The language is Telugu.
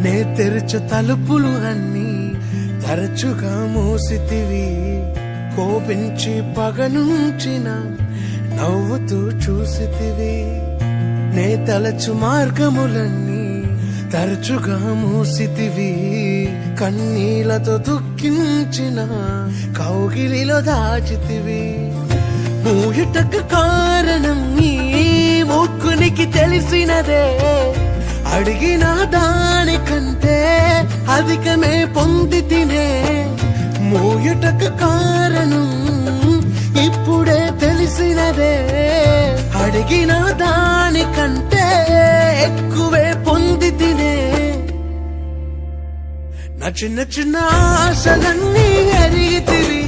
నే తెరచు తలుపులు అన్నీ తరచుగా మూసితివి. కోపించి పగనుంచిన నవ్వుతూ చూసితివి. నే తలచు మార్గములన్నీ తరచుగా మూసితివి. కన్నీళ్లతో దుఃఖించిన కౌగిలిలో దాచితివి. మూయుటకు కారణం నీ మూర్ఖునికి తెలిసినదే. అడిగిన దానికంటే అధికమే పొంది తినే. మూయుటకు కారణం ఇప్పుడే తెలిసినదే. అడిగిన దానికంటే ఎక్కువే పొంది తినే. నా చిన్న చిన్న ఆశలన్నీ ఎరిగితివి.